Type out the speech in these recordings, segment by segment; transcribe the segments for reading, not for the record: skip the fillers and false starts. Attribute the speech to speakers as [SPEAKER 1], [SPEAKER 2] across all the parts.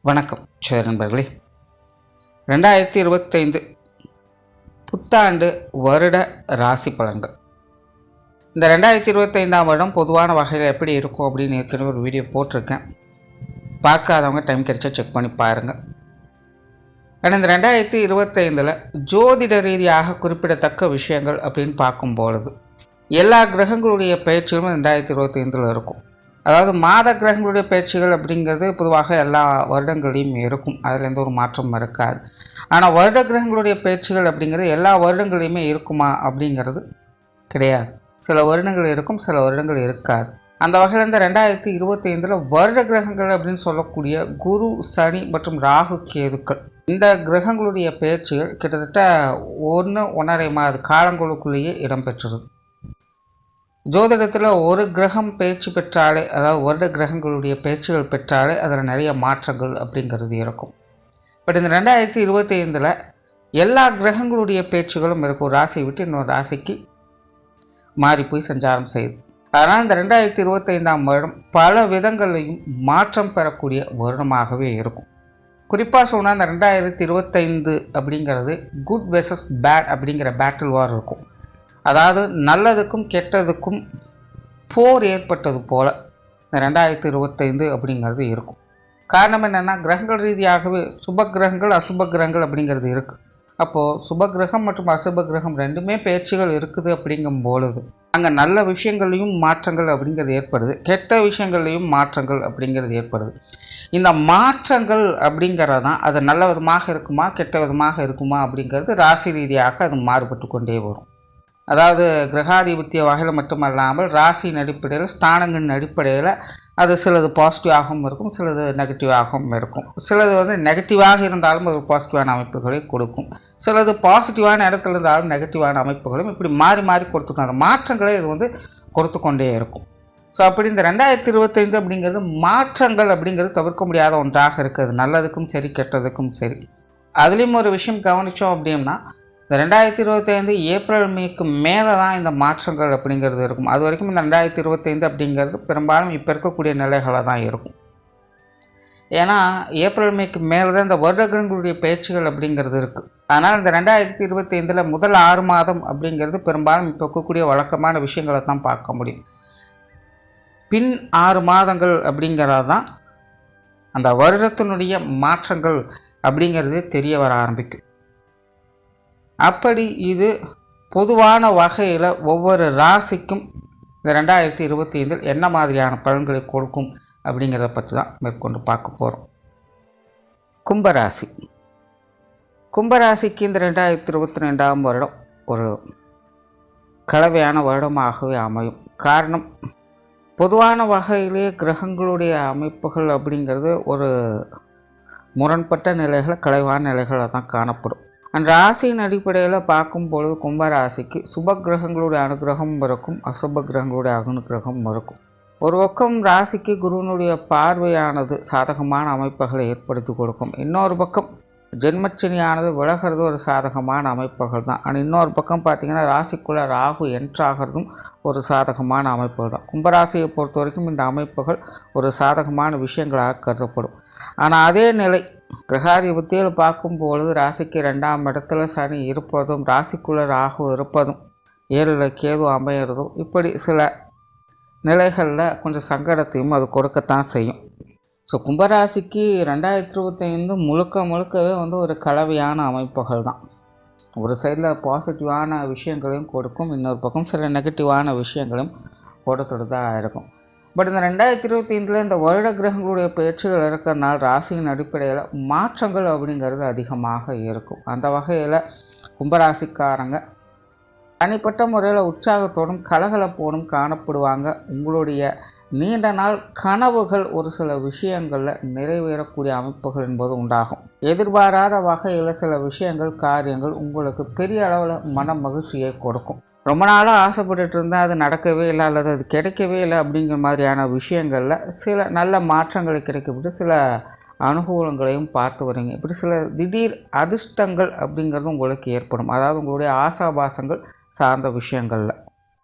[SPEAKER 1] வணக்கம் சரி நண்பர்களே. 2025 புத்தாண்டு வருட ராசி பலன்கள். இந்த 2025ஆம் வருடம் பொதுவான வகையில் எப்படி இருக்கும் அப்படின்னு ஏற்கனவே ஒரு வீடியோ போட்டிருக்கேன். பார்க்காதவங்க டைம் கிடைச்சா செக் பண்ணி பாருங்கள். ஆனால் இந்த 2025 ஜோதிட ரீதியாக குறிப்பிடத்தக்க விஷயங்கள் அப்படின்னு பார்க்கும்பொழுது எல்லா கிரகங்களுடைய பயிற்சிகளும் 2025 இருக்கும். அதாவது மாத கிரகங்களுடைய பயிற்சிகள் அப்படிங்கிறது பொதுவாக எல்லா வருடங்களையும் இருக்கும், அதில் எந்த ஒரு மாற்றமும் இருக்காது. ஆனால் வருட கிரகங்களுடைய பயிற்சிகள் அப்படிங்கிறது எல்லா வருடங்களையுமே இருக்குமா அப்படிங்கிறது கிடையாது. சில வருடங்கள் இருக்கும், சில வருடங்கள் இருக்காது. அந்த வகையில் இந்த 2025 வருட கிரகங்கள் அப்படின்னு சொல்லக்கூடிய குரு, சனி மற்றும் ராகு, கேதுக்கள் இந்த கிரகங்களுடைய பயிற்சிகள் கிட்டத்தட்ட 1.5 மாத காலங்களுக்குள்ளேயே இடம்பெற்றுருது. ஜோதிடத்தில் ஒரு கிரகம் பயிற்சி பெற்றாலே, அதாவது வருட கிரகங்களுடைய பயிற்சிகள் பெற்றாலே அதில் நிறைய மாற்றங்கள் அப்படிங்கிறது இருக்கும். பட் இந்த 2025 எல்லா கிரகங்களுடைய பயிற்சிகளும் இருக்கும். ஒரு ராசியை விட்டு இன்னொரு ராசிக்கு மாறி போய் சஞ்சாரம் செய்யுது. அதனால் இந்த 2025ஆம் வருடம் பல விதங்களையும் மாற்றம் பெறக்கூடிய வருடமாகவே இருக்கும். குறிப்பாக சொன்னால் இந்த 2025 அப்படிங்கிறது குட் வெர்சஸ் பேட் அப்படிங்கிற பேட்டில் வார் இருக்கும். அதாவது நல்லதுக்கும் கெட்டதுக்கும் போர் ஏற்பட்டது போல் இந்த 2025 அப்படிங்கிறது இருக்கும். காரணம் என்னென்னா, கிரகங்கள் ரீதியாகவே சுப கிரகங்கள், அசுப கிரகங்கள் அப்படிங்கிறது இருக்குது. அப்போது சுப கிரகம் மற்றும் அசுப கிரகம் ரெண்டுமே பயிற்சிகள் இருக்குது. அப்படிங்கும் பொழுது அங்கே நல்ல விஷயங்களையும் மாற்றங்கள் அப்படிங்கிறது ஏற்படுது, கெட்ட விஷயங்கள்லையும் மாற்றங்கள் அப்படிங்கிறது ஏற்படுது. இந்த மாற்றங்கள் அப்படிங்கிறது தான் அது நல்ல விதமாக இருக்குமா கெட்ட விதமாக இருக்குமா அப்படிங்கிறது ராசி ரீதியாக அது மாறுபட்டு கொண்டே வரும். அதாவது கிரகாதிபத்திய வகையில் மட்டுமல்லாமல் ராசியின் அடிப்படையில், ஸ்தானங்களின் அடிப்படையில் அது சிலது பாசிட்டிவாகவும் இருக்கும், சிலது நெகட்டிவாகவும் இருக்கும். சிலது நெகட்டிவாக இருந்தாலும் ஒரு பாசிட்டிவான அமைப்புகளை கொடுக்கும், சிலது பாசிட்டிவான இடத்துல இருந்தாலும் நெகட்டிவான அமைப்புகளும் இப்படி மாறி மாறி கொடுத்துக்கணும். அந்த மாற்றங்களை இது கொடுத்து கொண்டே இருக்கும். ஸோ அப்படி இந்த 2025 அப்படிங்கிறது மாற்றங்கள் அப்படிங்கிறது தவிர்க்க முடியாத ஒன்றாக இருக்குது, நல்லதுக்கும் சரி கெட்டதுக்கும் சரி. அதுலேயும் ஒரு விஷயம் கவனித்தோம் அப்படின்னா, இந்த 2025 ஏப்ரல் மேக்கு மேலே தான் இந்த மாற்றங்கள் அப்படிங்கிறது இருக்கும். அது வரைக்கும் இந்த 2025 அப்படிங்கிறது பெரும்பாலும் இப்போ இருக்கக்கூடிய நிலைகளாக தான் இருக்கும். ஏன்னா ஏப்ரல் மேக்கு மேலே தான் இந்த வருடங்களுடைய பயிற்சிகள் அப்படிங்கிறது இருக்குது. அதனால் இந்த 2025 முதல் 6 மாதம் அப்படிங்கிறது பெரும்பாலும் இப்போ இருக்கக்கூடிய வழக்கமான விஷயங்களை தான் பார்க்க முடியும். பின் 6 மாதங்கள் அப்படிங்கிறது தான் அந்த வருடத்தினுடைய மாற்றங்கள் அப்படிங்கிறது தெரிய வர ஆரம்பிக்கும். அப்படி இது பொதுவான வகையில் ஒவ்வொரு ராசிக்கும் இந்த 2025 என்ன மாதிரியான பலன்களை கொடுக்கும் அப்படிங்கிறத பற்றி தான் மேற்கொண்டு பார்க்க போகிறோம். கும்பராசி. கும்பராசிக்கு இந்த 2022ஆம் வருடம் ஒரு கலவையான வருடமாகவே அமையும். காரணம், பொதுவான வகையிலே கிரகங்களுடைய அமைப்புகள் அப்படிங்கிறது ஒரு முரண்பட்ட நிலைகள், கலைவான நிலைகளை தான் காணப்படும். அந்த ராசியின் அடிப்படையில் பார்க்கும்பொழுது கும்பராசிக்கு சுப கிரகங்களுடைய அனுகிரகமும் இருக்கும், அசுப கிரகங்களுடைய அனுகிரகமும் இருக்கும். ஒரு பக்கம் ராசிக்கு குருவினுடைய பார்வையானது சாதகமான அமைப்புகளை ஏற்படுத்தி கொடுக்கும். இன்னொரு பக்கம் ஜென்மச்சனியானது விலகிறது ஒரு சாதகமான அமைப்புகள் தான். ஆனால் இன்னொரு பக்கம் பார்த்திங்கன்னா ராசிக்குள்ளே ராகு என்ட்ராகிறதும் ஒரு சாதகமான அமைப்புகள் தான். கும்பராசியை பொறுத்த வரைக்கும் இந்த அமைப்புகள் ஒரு சாதகமான விஷயங்களாக கருதப்படும். ஆனால் அதே நிலை கிரகாதிபத்தியில் பார்க்கும்பொழுது ராசிக்கு 2ஆம் இடத்துல சனி இருப்பதும், ராசிக்குள்ளே ராகு இருப்பதும், 7ல் கேது அமையிறதும், இப்படி சில நிலைகளில் கொஞ்சம் சங்கடத்தையும் அது கொடுக்கத்தான் செய்யும். ஸோ கும்பராசிக்கு 2025 முழுக்கவே ஒரு கலவையான அமைப்புகள் தான். ஒரு சைடில் பாசிட்டிவான விஷயங்களையும் கொடுக்கும், இன்னொரு பக்கம் சில நெகட்டிவான விஷயங்களையும் கொடுத்துட்டு தான் இருக்கும். பட் இந்த 2025 இந்த வருட கிரகங்களுடைய பயிற்சிகள் இருக்கிறனால ராசியின் அடிப்படையில் மாற்றங்கள் அப்படிங்கிறது அதிகமாக இருக்கும். அந்த வகையில் கும்பராசிக்காரங்க தனிப்பட்ட முறையில் உற்சாகத்தோடும் கலகலப்போடும் காணப்படுவாங்க. உங்களுடைய நீண்ட நாள் கனவுகள் ஒரு சில விஷயங்களில் நிறைவேறக்கூடிய அமைப்புகள் என்பது உண்டாகும். எதிர்பாராத வகையில் சில விஷயங்கள், காரியங்கள் உங்களுக்கு பெரிய அளவில் மன மகிழ்ச்சியை கொடுக்கும். ரொம்ப நாளாக ஆசைப்பட்டுட்டு இருந்தால் அது நடக்கவே இல்லை, அல்லது அது கிடைக்கவே இல்லை அப்படிங்கிற மாதிரியான விஷயங்களில் சில நல்ல மாற்றங்களை கிடைக்கப்பட்டு சில அனுகூலங்களையும் பார்த்து வரீங்க. இப்படி சில திடீர் அதிர்ஷ்டங்கள் அப்படிங்கிறது உங்களுக்கு ஏற்படும். அதாவது உங்களுடைய ஆசாபாசங்கள் சார்ந்த விஷயங்களில்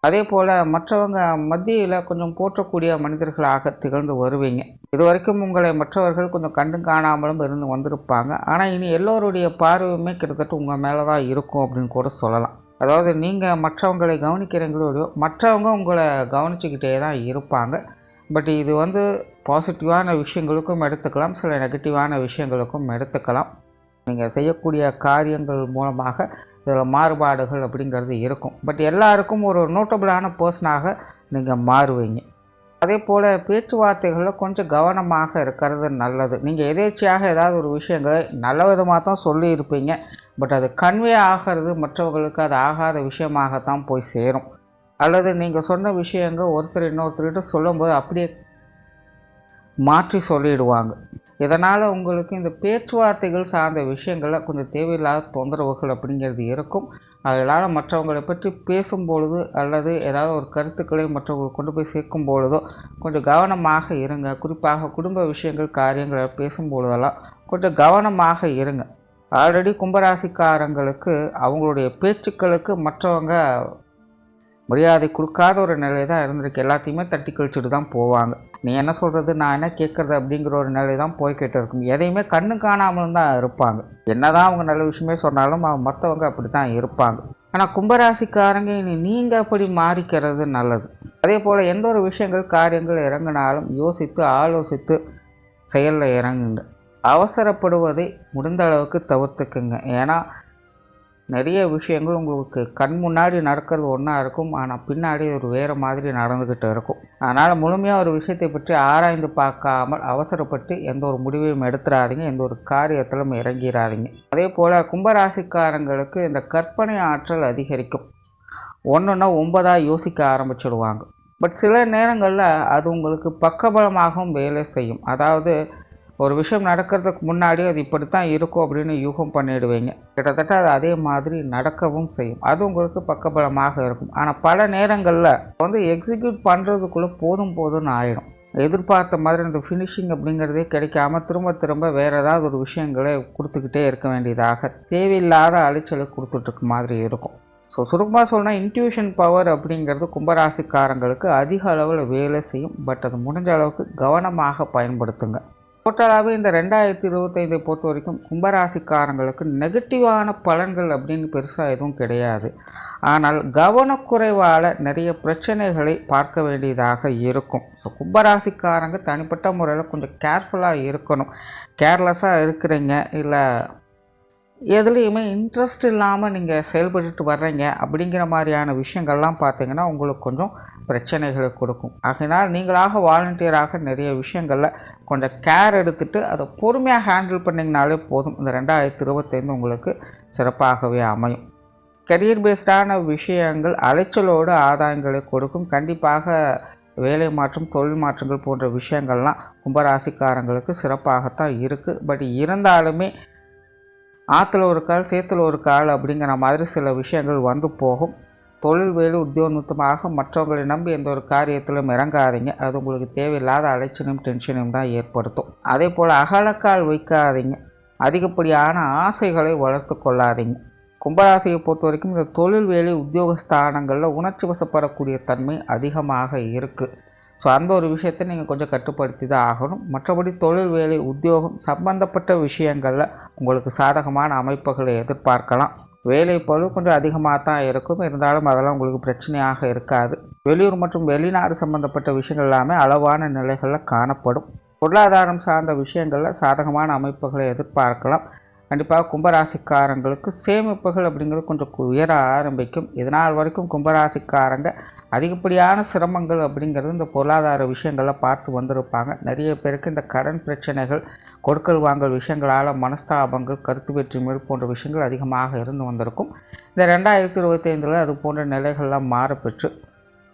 [SPEAKER 1] அதே போல் மற்றவங்க மத்தியில் கொஞ்சம் போற்றக்கூடிய மனிதர்களாக திகழ்ந்து வருவீங்க. இது வரைக்கும் உங்களை மற்றவர்கள் கொஞ்சம் கண்டு காணாமலும் இருந்து வந்திருப்பாங்க. ஆனால் இனி எல்லோருடைய பார்வையுமே கிட்டத்தட்ட உங்கள் மேலே தான் இருக்கும் அப்படின்னு கூட சொல்லலாம். அதாவது நீங்கள் மற்றவங்களை கவனிக்கிறீங்களோ மற்றவங்க உங்களை கவனிச்சுக்கிட்டே தான் இருப்பாங்க. பட் இது பாசிட்டிவான விஷயங்களுக்கும் எடுத்துக்கலாம், சில நெகட்டிவான விஷயங்களுக்கும் எடுத்துக்கலாம். நீங்கள் செய்யக்கூடிய காரியங்கள் மூலமாக இதில் மாறுபாடுகள் அப்படிங்கிறது இருக்கும். பட் எல்லாருக்கும் ஒரு நோட்டபுளான பர்சனாக நீங்கள் மாறுவீங்க. அதே போல் பேச்சுவார்த்தைகளில் கொஞ்சம் கவனமாக இருக்கிறது நல்லது. நீங்கள் எதேச்சியாக ஏதாவது ஒரு விஷயங்களை நல்ல விதமாக தான் சொல்லியிருப்பீங்க. பட் அது கன்வே ஆகிறது மற்றவர்களுக்கு அது ஆகாத விஷயமாகத்தான் போய் சேரும். அல்லது நீங்கள் சொன்ன விஷயங்கள் ஒருத்தர் இன்னொருத்தர்கிட்ட சொல்லும்போது அப்படியே மாற்றி சொல்லிடுவாங்க. இதனால் உங்களுக்கு இந்த பேச்சுவார்த்தைகள் சார்ந்த விஷயங்களில் கொஞ்சம் தேவையில்லாத தொந்தரவுகள் அப்படிங்கிறது இருக்கும். அதனால் மற்றவங்களை பற்றி பேசும்பொழுது அல்லது ஏதாவது ஒரு கருத்துக்களை மற்றவங்களுக்கு கொண்டு போய் சேர்க்கும் பொழுதோ கொஞ்சம் கவனமாக இருங்க. குறிப்பாக குடும்ப விஷயங்கள் காரியங்களை பேசும்பொழுதெல்லாம் கொஞ்சம் கவனமாக இருங்க. ஆல்ரெடி கும்பராசிக்காரங்களுக்கு அவங்களுடைய பேச்சுக்களுக்கு மற்றவங்க மரியாதை கொடுக்காத ஒரு நிலை தான் இருந்திருக்கு. எல்லாத்தையுமே தட்டி கழிச்சுட்டு தான் போவாங்க. நீ என்ன சொல்கிறது, நான் என்ன கேட்குறது அப்படிங்கிற ஒரு நிலை தான் போய்கிட்டு இருக்கும். எதையுமே கண்ணு காணாமலும் தான் இருப்பாங்க. என்ன தான் அவங்க நல்ல விஷயமே சொன்னாலும் மற்றவங்க அப்படி தான் இருப்பாங்க. ஆனால் கும்பராசிக்காரங்க இனி நீங்கள் அப்படி மாறிக்கிறது நல்லது. அதே போல் எந்த ஒரு விஷயங்கள் காரியங்கள் இறங்கினாலும் யோசித்து ஆலோசித்து செயலில் இறங்குங்க. அவசரப்படுவதை முடிந்த அளவுக்கு தவிர்த்துக்குங்க. ஏன்னா நிறைய விஷயங்கள் உங்களுக்கு கண் முன்னாடி நடக்கிறது ஒன்றா இருக்கும், ஆனால் பின்னாடி ஒரு வேறு மாதிரி நடந்துக்கிட்டு இருக்கும். அதனால் முழுமையாக ஒரு விஷயத்தை பற்றி ஆராய்ந்து பார்க்காமல் அவசரப்பட்டு எந்த ஒரு முடிவையும் எடுத்துடாதீங்க, எந்த ஒரு காரியத்திலும் இறங்கிடாதீங்க. அதே போல் கும்பராசிக்காரங்களுக்கு இந்த கற்பனை ஆற்றல் அதிகரிக்கும். ஒன்றுன்னா 9 யோசிக்க ஆரம்பிச்சிடுவாங்க. பட் சில நேரங்களில் அது உங்களுக்கு பக்கபலமாகவும் வேலை செய்யும். அதாவது ஒரு விஷயம் நடக்கிறதுக்கு முன்னாடி அது இப்படித்தான் இருக்கும் அப்படின்னு யூகம் பண்ணிடுவீங்க. கிட்டத்தட்ட அது அதே மாதிரி நடக்கவும் செய்யும். அது உங்களுக்கு பக்கபலமாக இருக்கும். ஆனால் பல நேரங்களில் எக்ஸிக்யூட் பண்ணுறதுக்குள்ளே போதும்னு ஆகிடும். எதிர்பார்த்த மாதிரி அந்த ஃபினிஷிங் அப்படிங்கிறதே கிடைக்காம திரும்ப திரும்ப வேறு ஏதாவது ஒரு விஷயங்களை கொடுத்துக்கிட்டே இருக்க வேண்டியதாக தேவையில்லாத அலைச்சலை கொடுத்துட்ருக்க மாதிரி இருக்கும். ஸோ சுருக்கமாக சொல்லணும்னா இன்ட்யூஷன் பவர் அப்படிங்கிறது கும்பராசிக்காரங்களுக்கு அதிக அளவில் வேலை செய்யும். பட் அது முடிஞ்ச அளவுக்கு கவனமாக பயன்படுத்துங்க. டோட்டலாகவே இந்த 2025 பொறுத்த வரைக்கும் கும்பராசிக்காரங்களுக்கு நெகட்டிவான பலன்கள் அப்படின்னு பெருசாக எதுவும் கிடையாது. ஆனால் கவனக்குறைவால் நிறைய பிரச்சனைகளை பார்க்க வேண்டியதாக இருக்கும். ஸோ கும்பராசிக்காரங்க தனிப்பட்ட முறையில் கொஞ்சம் கேர்ஃபுல்லாக இருக்கணும். கேர்லெஸ்ஸாக இருக்கிறீங்க, இல்லை எதுலேயுமே இன்ட்ரெஸ்ட் இல்லாமல் நீங்கள் செயல்பட்டு வர்றீங்க அப்படிங்கிற மாதிரியான விஷயங்கள்லாம் பார்த்திங்கன்னா உங்களுக்கு கொஞ்சம் பிரச்சனைகளை கொடுக்கும். ஆகையினால் நீங்களாக வாலண்டியராக நிறைய விஷயங்களில் கொஞ்சம் கேர் எடுத்துகிட்டு அதை பொறுமையாக ஹேண்டில் பண்ணிங்கனாலே போதும். இந்த 2025 உங்களுக்கு சிறப்பாகவே அமையும். கரியர் பேஸ்டான விஷயங்கள் அலைச்சலோடு ஆதாயங்களை கொடுக்கும். கண்டிப்பாக வேலை மாற்றம், தொழில் மாற்றங்கள் போன்ற விஷயங்கள்லாம் கும்பராசிக்காரங்களுக்கு சிறப்பாகத்தான் இருக்குது. பட் இருந்தாலுமே ஆற்றுல ஒரு கால் சேத்துல ஒரு கால் அப்படிங்கிற மாதிரி சில விஷயங்கள் போகும். தொழில் வேலை உத்தியோகமாக மற்றவங்களை நம்பி எந்த ஒரு காரியத்திலும் இறங்காதீங்க. அது உங்களுக்கு தேவையில்லாத அலைச்சலையும் டென்ஷனையும் தான் ஏற்படுத்தும். அதே போல் அகலக்கால் வைக்காதீங்க. அதிகப்படியான ஆசைகளை வளர்த்து கொள்ளாதீங்க. கும்பராசியை பொறுத்த வரைக்கும் இந்த தொழில் வேலை உத்தியோகஸ்தானங்களில் உணர்ச்சி வசப்படக்கூடிய தன்மை அதிகமாக இருக்குது. ஸோ அந்த ஒரு விஷயத்தை நீங்கள் கொஞ்சம் கட்டுப்படுத்தி தான் ஆகணும். மற்றபடி தொழில் வேலை உத்தியோகம் சம்பந்தப்பட்ட விஷயங்களில் உங்களுக்கு சாதகமான அமைப்புகளை எதிர்பார்க்கலாம். வேலை பளு கொஞ்சம் அதிகமாக தான் இருக்கும், இருந்தாலும் அதெல்லாம் உங்களுக்கு பிரச்சனையாக இருக்காது. வெளியூர் மற்றும் வெளிநாடு சம்பந்தப்பட்ட விஷயங்கள் எல்லாமே அளவான நிலைகளில் காணப்படும். பொருளாதாரம் சார்ந்த விஷயங்களில் சாதகமான அமைப்புகளை எதிர்பார்க்கலாம். கண்டிப்பாக கும்பராசிக்காரங்களுக்கு சேமிப்புகள் அப்படிங்கிறது கொஞ்சம் உயர ஆரம்பிக்கும். இதனால் வரைக்கும் கும்பராசிக்காரங்க அதிகப்படியான சிரமங்கள் அப்படிங்கிறது இந்த பொருளாதார விஷயங்களில் பார்த்து வந்திருப்பாங்க. நிறைய பேருக்கு இந்த கடன் பிரச்சனைகள், கொடுக்கல் வாங்கல் விஷயங்களால் மனஸ்தாபங்கள், கருத்து வேற்றுமைகள் போன்ற விஷயங்கள் அதிகமாக இருந்து வந்திருக்கும். இந்த 2025 அது போன்ற நிலைகள்லாம் மாறப்பெற்று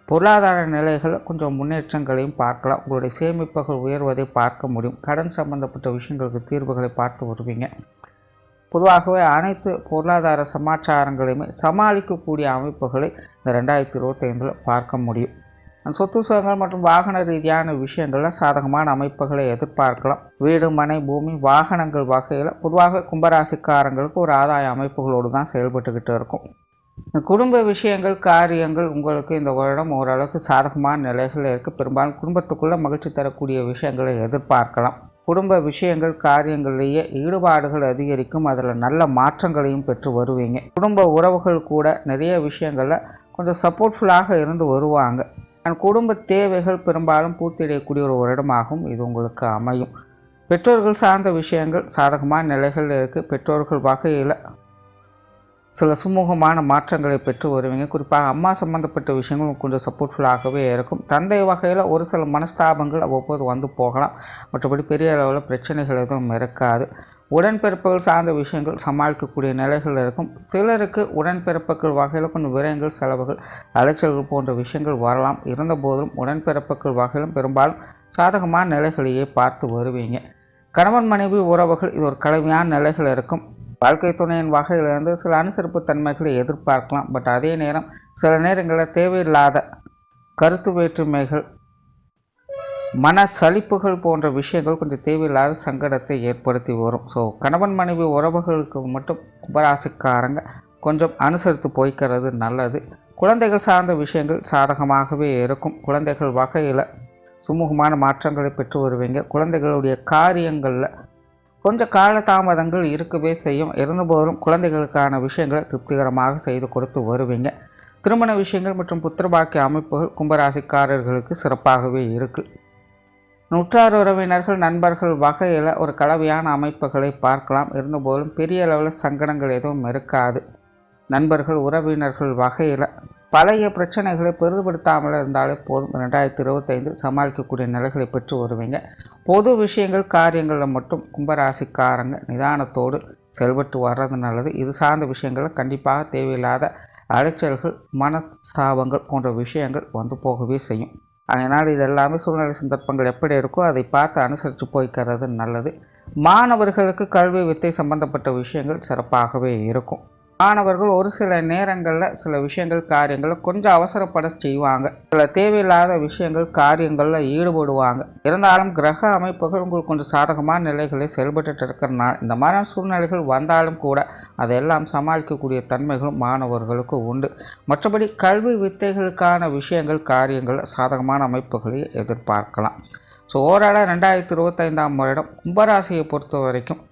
[SPEAKER 1] பொருளாதார நிலைகளில் கொஞ்சம் முன்னேற்றங்களையும் பார்க்கலாம். உங்களுடைய சேமிப்புகள் உயர்வதை பார்க்க முடியும். கடன் சம்பந்தப்பட்ட விஷயங்களுக்கு தீர்வுகளை பார்த்து வருவீங்க. பொதுவாகவே அனைத்து பொருளாதார சமாச்சாரங்களையுமே சமாளிக்கக்கூடிய அமைப்புகளை இந்த 2025 பார்க்க முடியும். சொத்து சுகங்கள் மற்றும் வாகன ரீதியான விஷயங்களில் சாதகமான அமைப்புகளை எதிர்பார்க்கலாம். வீடு, மனை, பூமி, வாகனங்கள் வகையில் பொதுவாக கும்பராசிக்காரங்களுக்கு ஒரு ஆதாய அமைப்புகளோடு தான் செயல்பட்டுக்கிட்டு இருக்கும். குடும்ப விஷயங்கள் காரியங்கள் உங்களுக்கு இந்த வருடம் ஓரளவுக்கு சாதகமான நிலைகள் இருக்குது. பெரும்பாலும் குடும்பத்துக்குள்ளே மகிழ்ச்சி தரக்கூடிய விஷயங்களை எதிர்பார்க்கலாம். குடும்ப விஷயங்கள் காரியங்களிலேயே ஈடுபாடுகள் அதிகரிக்கும். அதில் நல்ல மாற்றங்களையும் பெற்று வருவீங்க. குடும்ப உறவுகள் கூட நிறைய விஷயங்களில் கொஞ்சம் சப்போர்ட்ஃபுல்லாக இருந்து வருவாங்க. குடும்ப தேவைகள் பெரும்பாலும் பூர்த்தியடையக்கூடிய ஒரு வருடமாகவும் இது உங்களுக்கு அமையும். பெற்றோர்கள் சார்ந்த விஷயங்கள் சாதகமான நிலைகள் இருக்குது. பெற்றோர்கள் வகையில் சில சுமூகமான மாற்றங்களை பெற்று வருவீங்க. குறிப்பாக அம்மா சம்மந்தப்பட்ட விஷயங்கள் கொஞ்சம் சப்போர்ட்ஃபுல்லாகவே இருக்கும். தந்தை வகையில் ஒரு சில மனஸ்தாபங்கள் அவ்வப்போது வந்து போகலாம். மற்றபடி பெரிய அளவில் பிரச்சனைகள் எதுவும் இருக்காது. உடன்பிறப்புகள் சார்ந்த விஷயங்கள் சமாளிக்கக்கூடிய நிலைகள் இருக்கும். சிலருக்கு உடன்பிறப்புகள் வகையில் கொஞ்சம் விரயங்கள், செலவுகள், அலைச்சல்கள் போன்ற விஷயங்கள் வரலாம். இருந்தபோதும் உடன்பிறப்புகள் வகையிலும் பெரும்பாலும் சாதகமான நிலைகளையே பார்த்து வருவீங்க. கணவன் மனைவி உறவுகள் இது ஒரு கலவையான நிலைகள் இருக்கும். வாழ்க்கை துணையின் வகையிலிருந்து சில அனுசரிப்பு தன்மைகளை எதிர்பார்க்கலாம். பட் அதே நேரம் சில நேரங்களில் தேவையில்லாத கருத்து வேற்றுமைகள், மன சலிப்புகள் போன்ற விஷயங்கள் கொஞ்சம் தேவையில்லாத சங்கடத்தை ஏற்படுத்தி வரும். ஸோ கணவன் மனைவி உறவுகளுக்கு மட்டும் கும்பராசிக்காரங்க கொஞ்சம் அனுசரித்து போய்க்கிறது நல்லது. குழந்தைகள் சார்ந்த விஷயங்கள் சாதகமாகவே இருக்கும். குழந்தைகள் வகையில் சுமூகமான மாற்றங்களை பெற்று வருவீங்க. குழந்தைகளுடைய காரியங்களில் கொஞ்சம் காலதாமதங்கள் இருக்கவே செய்யும். இருந்தபோதும் குழந்தைகளுக்கான விஷயங்களை திருப்திகரமாக செய்து கொடுத்து வருவீங்க. திருமண விஷயங்கள் மற்றும் புத்திரபாக்கிய அமைப்புகள் கும்பராசிக்காரர்களுக்கு சிறப்பாகவே இருக்குது. உற்றார் உறவினர்கள் நண்பர்கள் வகையில் ஒரு கலவையான அமைப்புகளை பார்க்கலாம். இருந்தபோதும் பெரிய அளவில் சங்கடங்கள் எதுவும் இருக்காது. நண்பர்கள் உறவினர்கள் வகையில் பழைய பிரச்சனைகளை பெரிதுபடுத்தாமல் இருந்தாலே போதும். 2025 சமாளிக்கக்கூடிய நிலைகளை பெற்று வருவீங்க. பொது விஷயங்கள் காரியங்களில் மட்டும் கும்பராசிக்காரங்க நிதானத்தோடு செயல்பட்டு வர்றது நல்லது. இது சார்ந்த விஷயங்களில் கண்டிப்பாக தேவையில்லாத அலைச்சல்கள், மனஸ்தாபங்கள் போன்ற விஷயங்கள் வந்து போகவே செய்யும். அதனால் இதெல்லாமே சூழ்நிலை சந்தர்ப்பங்கள் எப்படி இருக்கோ அதை பார்த்து அனுசரித்து போய்க்கிறது நல்லது. மாணவர்களுக்கு கல்வி வித்தை சம்பந்தப்பட்ட விஷயங்கள் சிறப்பாகவே இருக்கும். மாணவர்கள் ஒரு சில நேரங்களில் சில விஷயங்கள் காரியங்களில் கொஞ்சம் அவசரப்பட செய்வாங்க. சில தேவையில்லாத விஷயங்கள் காரியங்களில் ஈடுபடுவாங்க. இருந்தாலும் கிரக அமைப்புகள் உங்களுக்கு கொஞ்சம் சாதகமான நிலைகளை செயல்பட்டு இருக்கிறனால இந்த மாதிரியான சூழ்நிலைகள் வந்தாலும் கூட அதையெல்லாம் சமாளிக்கக்கூடிய தன்மைகளும் மாணவர்களுக்கு உண்டு. மற்றபடி கல்வி வித்தைகளுக்கான விஷயங்கள் காரியங்களில் சாதகமான அமைப்புகளை எதிர்பார்க்கலாம். ஸோ ஓவராலாக 2025 வருடம் கும்பராசியை பொறுத்த வரைக்கும்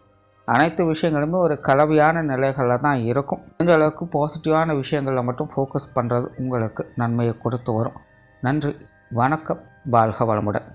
[SPEAKER 1] அனைத்து விஷயங்களுமே ஒரு கலவையான நிலைகளில் தான் இருக்கும். கொஞ்ச அளவுக்கு பாசிட்டிவான விஷயங்களில் மட்டும் ஃபோக்கஸ் பண்ணுறது உங்களுக்கு நன்மையை கொடுத்து வரும். நன்றி, வணக்கம், வாழ்க வளமுடன்.